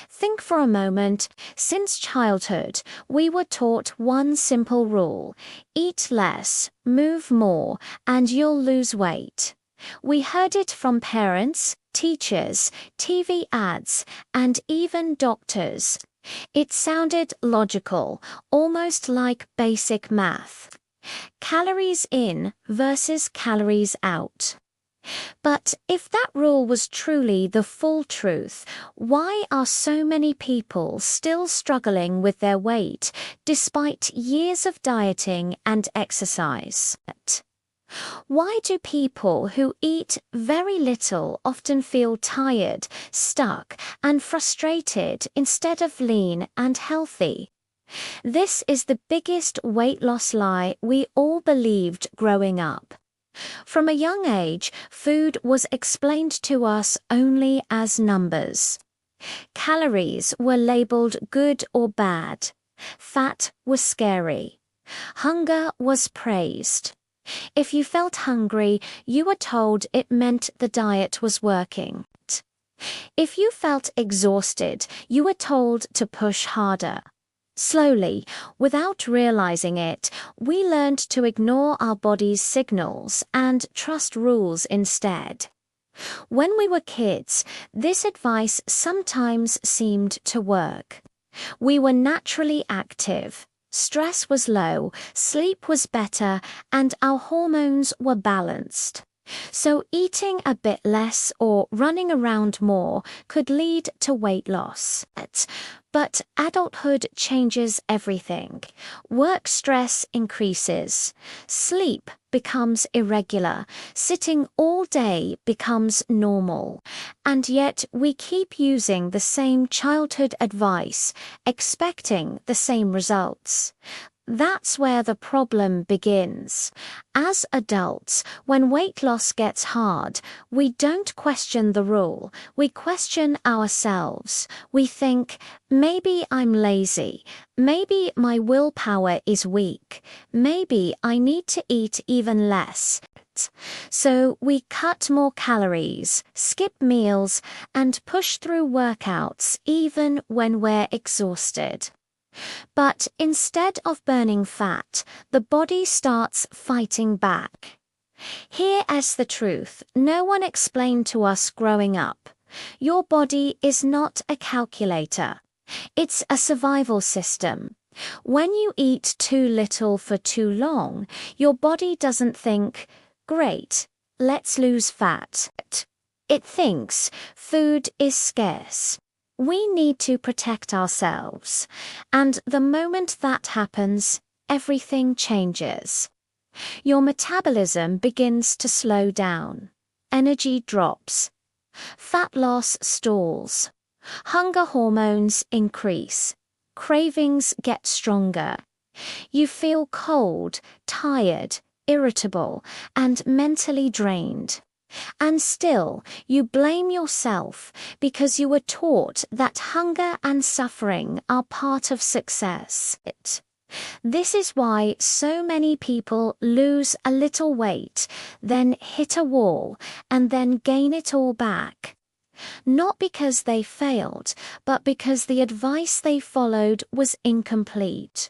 Think for a moment. Since childhood, we were taught one simple rule: eat less, move more, and you'll lose weight. We heard it from parents, teachers, TV ads, and even doctors. It sounded logical, almost like basic math. Calories in versus calories out. But if that rule was truly the full truth, why are so many people still struggling with their weight despite years of dieting and exercise? Why do people who eat very little often feel tired, stuck, and frustrated instead of lean and healthy? This is the biggest weight loss lie we all believed growing up. From a young age, food was explained to us only as numbers. Calories were labeled good or bad. Fat was scary. Hunger was praised. If you felt hungry, you were told it meant the diet was working. If you felt exhausted, you were told to push harder. Slowly, without realizing it, we learned to ignore our body's signals and trust rules instead. When we were kids, this advice sometimes seemed to work. We were naturally active. Stress was low, sleep was better, and our hormones were balanced. So eating a bit less or running around more could lead to weight loss. But adulthood changes everything. Work stress increases. Sleep becomes irregular. Sitting all day becomes normal. And yet we keep using the same childhood advice, expecting the same results. That's where the problem begins. As adults, when weight loss gets hard, we don't question the rule, we question ourselves. We think, maybe I'm lazy, maybe my willpower is weak, maybe I need to eat even less. So we cut more calories, skip meals, and push through workouts even when we're exhausted. But instead of burning fat, the body starts fighting back. Here is the truth no one explained to us growing up. Your body is not a calculator. It's a survival system. When you eat too little for too long, your body doesn't think, great, let's lose fat. It thinks food is scarce. We need to protect ourselves. And the moment that happens, everything changes. Your metabolism begins to slow down. Energy drops. Fat loss stalls. Hunger hormones increase. Cravings get stronger. You feel cold, tired, irritable, and mentally drained. And still, you blame yourself because you were taught that hunger and suffering are part of success. This is why so many people lose a little weight, then hit a wall, and then gain it all back. Not because they failed, but because the advice they followed was incomplete.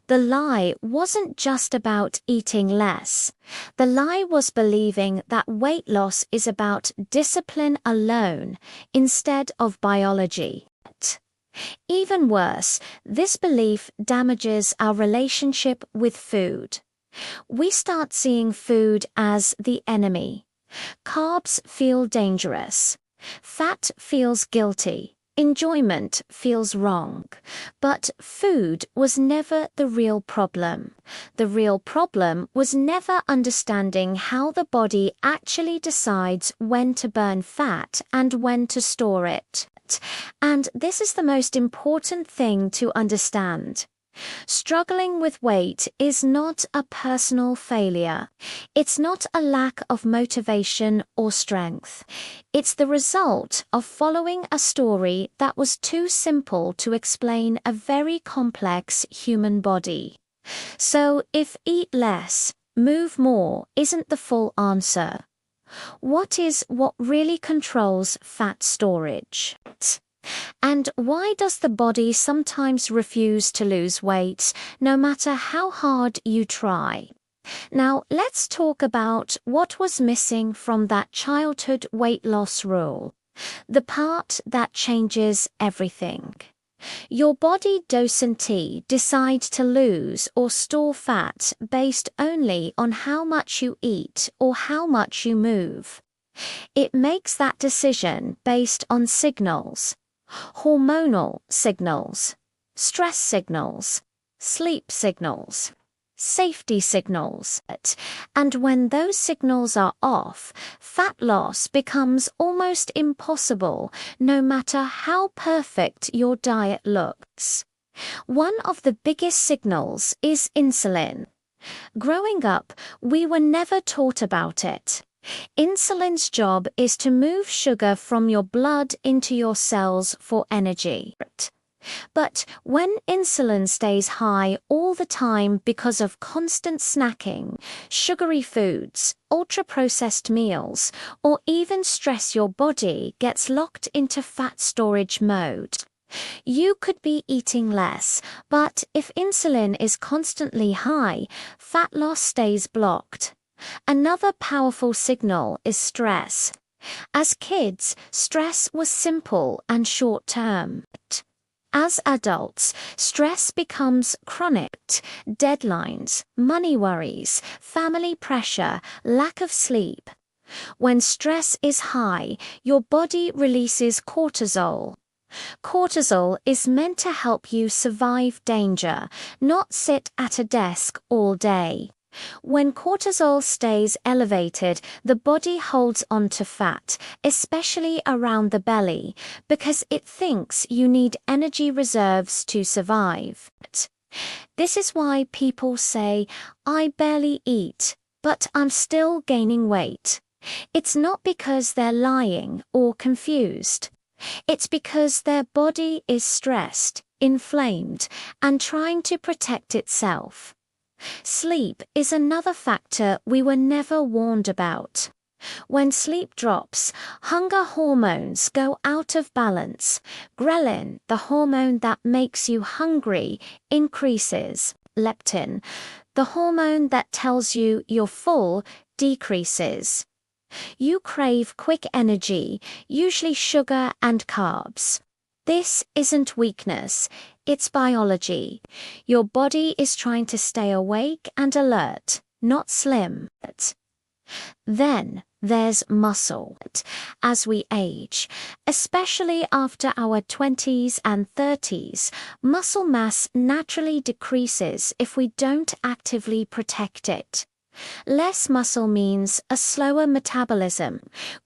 The lie wasn't just about eating less. The lie was believing that weight loss is about discipline alone instead of biology. Even worse, this belief damages our relationship with food. We start seeing food as the enemy. Carbs feel dangerous. Fat feels guilty. Enjoyment feels wrong. But food was never the real problem. The real problem was never understanding how the body actually decides when to burn fat and when to store it. And this is the most important thing to understand. Struggling with weight is not a personal failure. It's not a lack of motivation or strength. It's the result of following a story that was too simple to explain a very complex human body. So if eat less, move more isn't the full answer. What really controls fat storage? And why does the body sometimes refuse to lose weight, no matter how hard you try? Now, let's talk about what was missing from that childhood weight loss rule, the part that changes everything. Your body doesn't decide to lose or store fat based only on how much you eat or how much you move. It makes that decision based on signals, hormonal signals, stress signals, sleep signals, safety signals. And when those signals are off, fat loss becomes almost impossible, no matter how perfect your diet looks. One of the biggest signals is insulin. Growing up, we were never taught about it. Insulin's job is to move sugar from your blood into your cells for energy. But when insulin stays high all the time because of constant snacking, sugary foods, ultra-processed meals, or even stress, your body gets locked into fat storage mode. You could be eating less, but if insulin is constantly high, fat loss stays blocked. Another powerful signal is stress. As kids, stress was simple and short-term. As adults, stress becomes chronic. Deadlines, money worries, family pressure, lack of sleep. When stress is high, your body releases cortisol. Cortisol is meant to help you survive danger, not sit at a desk all day. When cortisol stays elevated, the body holds onto fat, especially around the belly, because it thinks you need energy reserves to survive. This is why people say, "I barely eat, but I'm still gaining weight." It's not because they're lying or confused. It's because their body is stressed, inflamed, and trying to protect itself. Sleep is another factor we were never warned about. When sleep drops, hunger hormones go out of balance. Ghrelin, the hormone that makes you hungry, increases. Leptin, the hormone that tells you you're full, decreases. You crave quick energy, usually sugar and carbs. This isn't weakness, it's biology. Your body is trying to stay awake and alert, not slim. Then there's muscle. As we age, especially after our 20s and 30s, muscle mass naturally decreases if we don't actively protect it. Less muscle means a slower metabolism.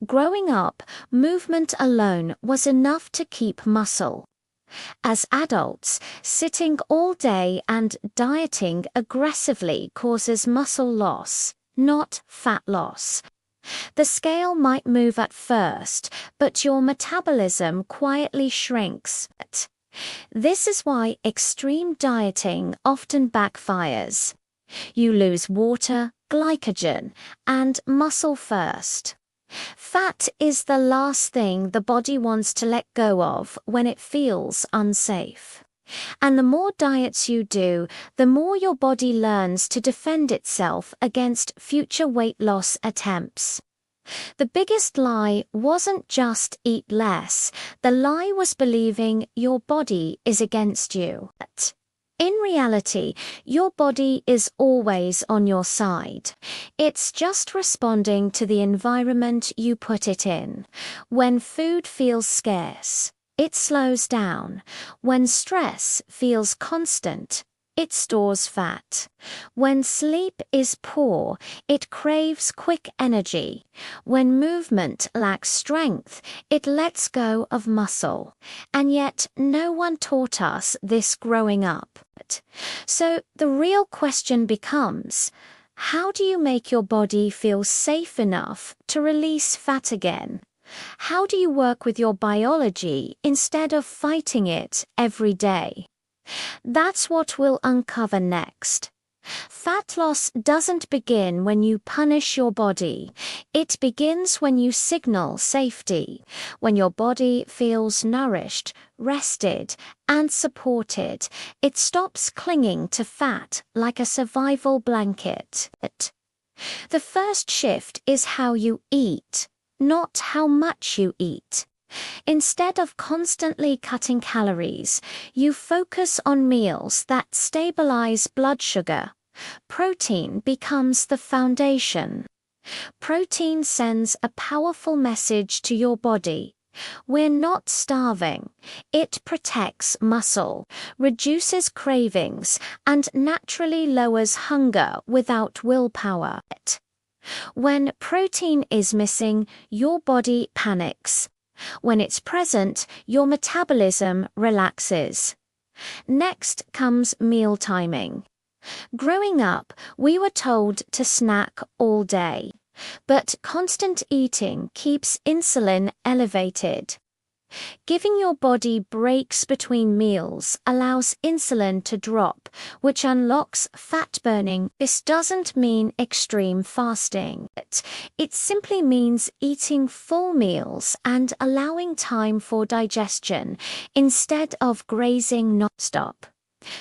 Growing up, movement alone was enough to keep muscle. As adults, sitting all day and dieting aggressively causes muscle loss, not fat loss. The scale might move at first, but your metabolism quietly shrinks. This is why extreme dieting often backfires. You lose water, glycogen, and muscle first. Fat is the last thing the body wants to let go of when it feels unsafe. And the more diets you do, the more your body learns to defend itself against future weight loss attempts. The biggest lie wasn't just eat less. The lie was believing your body is against you. In reality, your body is always on your side. It's just responding to the environment you put it in. When food feels scarce, it slows down. When stress feels constant, it stores fat. When sleep is poor, it craves quick energy. When movement lacks strength, it lets go of muscle. And yet, no one taught us this growing up. So the real question becomes, how do you make your body feel safe enough to release fat again? How do you work with your biology instead of fighting it every day? That's what we'll uncover next. Fat loss doesn't begin when you punish your body. It begins when you signal safety, when your body feels nourished, rested, and supported. It stops clinging to fat like a survival blanket. The first shift is how you eat, not how much you eat. Instead of constantly cutting calories, you focus on meals that stabilize blood sugar. Protein becomes the foundation. Protein sends a powerful message to your body. We're not starving. It protects muscle, reduces cravings, and naturally lowers hunger without willpower. When protein is missing, your body panics. When it's present, your metabolism relaxes. Next comes meal timing. Growing up, we were told to snack all day, but constant eating keeps insulin elevated. Giving your body breaks between meals allows insulin to drop, which unlocks fat burning. This doesn't mean extreme fasting. It simply means eating full meals and allowing time for digestion instead of grazing non-stop.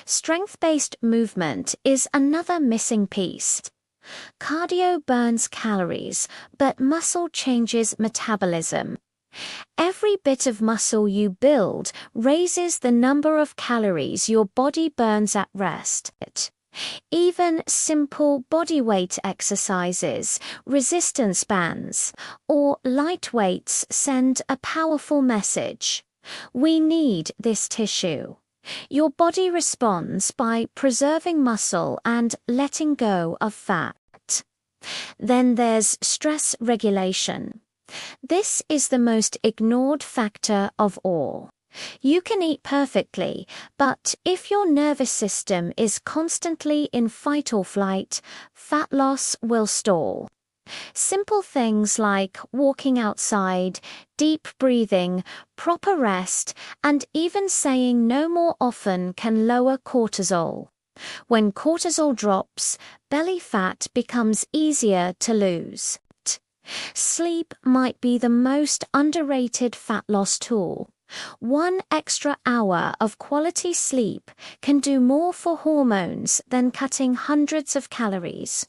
Strength-based movement is another missing piece. Cardio burns calories, but muscle changes metabolism. Every bit of muscle you build raises the number of calories your body burns at rest. Even simple bodyweight exercises, resistance bands, or light weights send a powerful message. We need this tissue. Your body responds by preserving muscle and letting go of fat. Then there's stress regulation. This is the most ignored factor of all. You can eat perfectly, but if your nervous system is constantly in fight or flight, fat loss will stall. Simple things like walking outside, deep breathing, proper rest, and even saying no more often can lower cortisol. When cortisol drops, belly fat becomes easier to lose. Sleep might be the most underrated fat loss tool. 1 extra hour of quality sleep can do more for hormones than cutting hundreds of calories.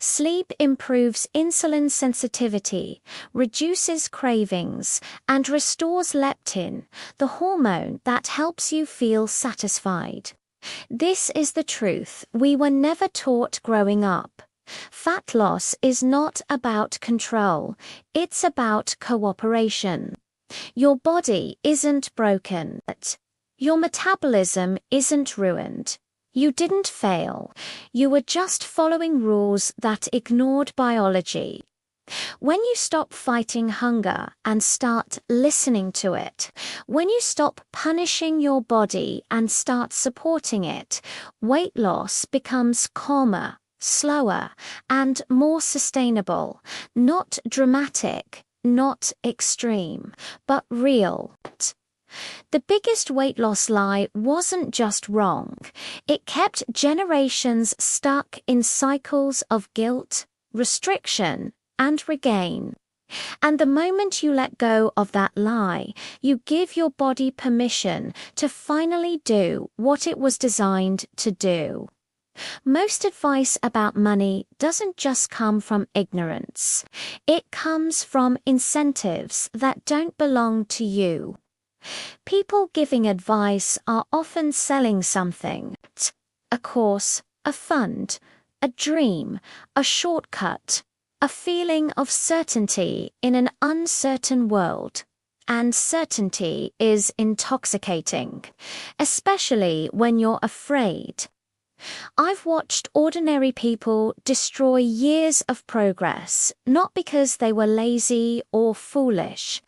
Sleep improves insulin sensitivity, reduces cravings, and restores leptin, the hormone that helps you feel satisfied. This is the truth we were never taught growing up. Fat loss is not about control, it's about cooperation. Your body isn't broken. Your metabolism isn't ruined. You didn't fail. You were just following rules that ignored biology. When you stop fighting hunger and start listening to it, when you stop punishing your body and start supporting it, weight loss becomes calmer, slower, and more sustainable, not dramatic, not extreme, but real. The biggest weight loss lie wasn't just wrong. It kept generations stuck in cycles of guilt, restriction, and regain. And the moment you let go of that lie, you give your body permission to finally do what it was designed to do. Most advice about money doesn't just come from ignorance. It comes from incentives that don't belong to you. People giving advice are often selling something. A course, a fund, a dream, a shortcut, a feeling of certainty in an uncertain world. And certainty is intoxicating, especially when you're afraid. I've watched ordinary people destroy years of progress, not because they were lazy or foolish,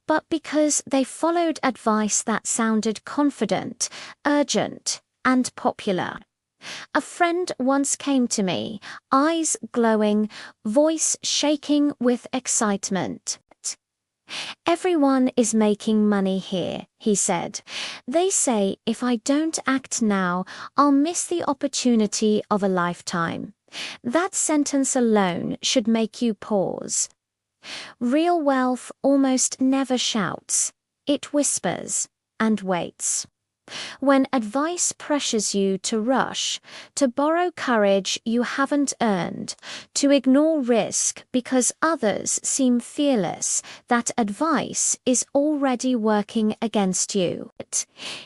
but because they followed advice that sounded confident, urgent, and popular. A friend once came to me, eyes glowing, voice shaking with excitement. Everyone is making money here, he said. They say if I don't act now, I'll miss the opportunity of a lifetime. That sentence alone should make you pause. Real wealth almost never shouts. It whispers and waits. When advice pressures you to rush, to borrow courage you haven't earned, to ignore risk because others seem fearless, that advice is already working against you.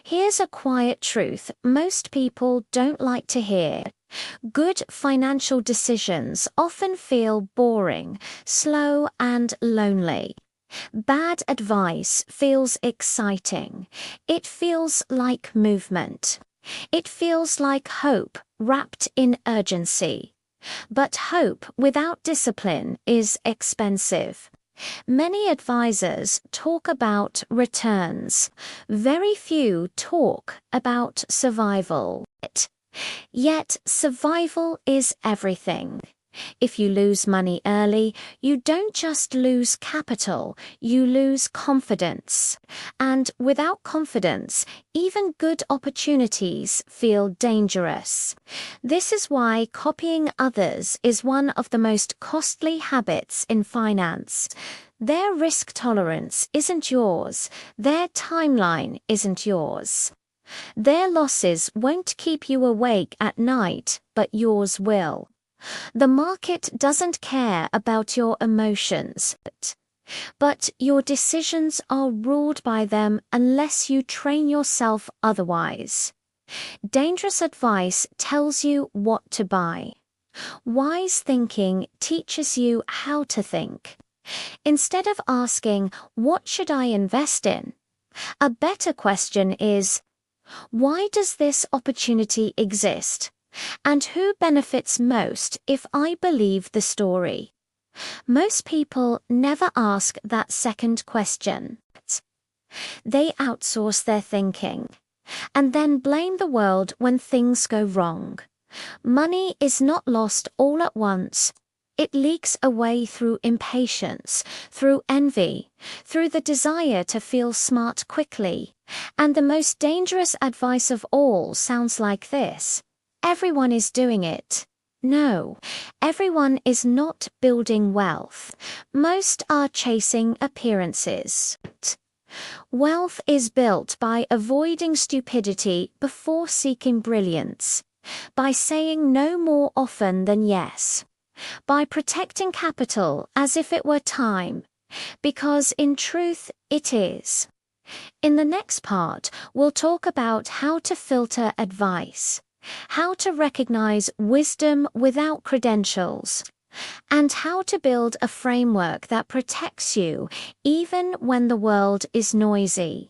Here's a quiet truth most people don't like to hear. Good financial decisions often feel boring, slow, and lonely. Bad advice feels exciting. It feels like movement. It feels like hope wrapped in urgency. But hope without discipline is expensive. Many advisors talk about returns. Very few talk about survival. Yet survival is everything. If you lose money early, you don't just lose capital, you lose confidence. And without confidence, even good opportunities feel dangerous. This is why copying others is one of the most costly habits in finance. Their risk tolerance isn't yours, their timeline isn't yours. Their losses won't keep you awake at night, but yours will. The market doesn't care about your emotions, but your decisions are ruled by them unless you train yourself otherwise. Dangerous advice tells you what to buy. Wise thinking teaches you how to think. Instead of asking, "What should I invest in?" a better question is, "Why does this opportunity exist? And who benefits most if I believe the story?" Most people never ask that second question. They outsource their thinking and then blame the world when things go wrong. Money is not lost all at once. It leaks away through impatience, through envy, through the desire to feel smart quickly. And the most dangerous advice of all sounds like this: "Everyone is doing it." No, everyone is not building wealth. Most are chasing appearances. Wealth is built by avoiding stupidity before seeking brilliance, by saying no more often than yes, by protecting capital as if it were time, because in truth it is. In the next part, we'll talk about how to filter advice, how to recognize wisdom without credentials, and how to build a framework that protects you even when the world is noisy.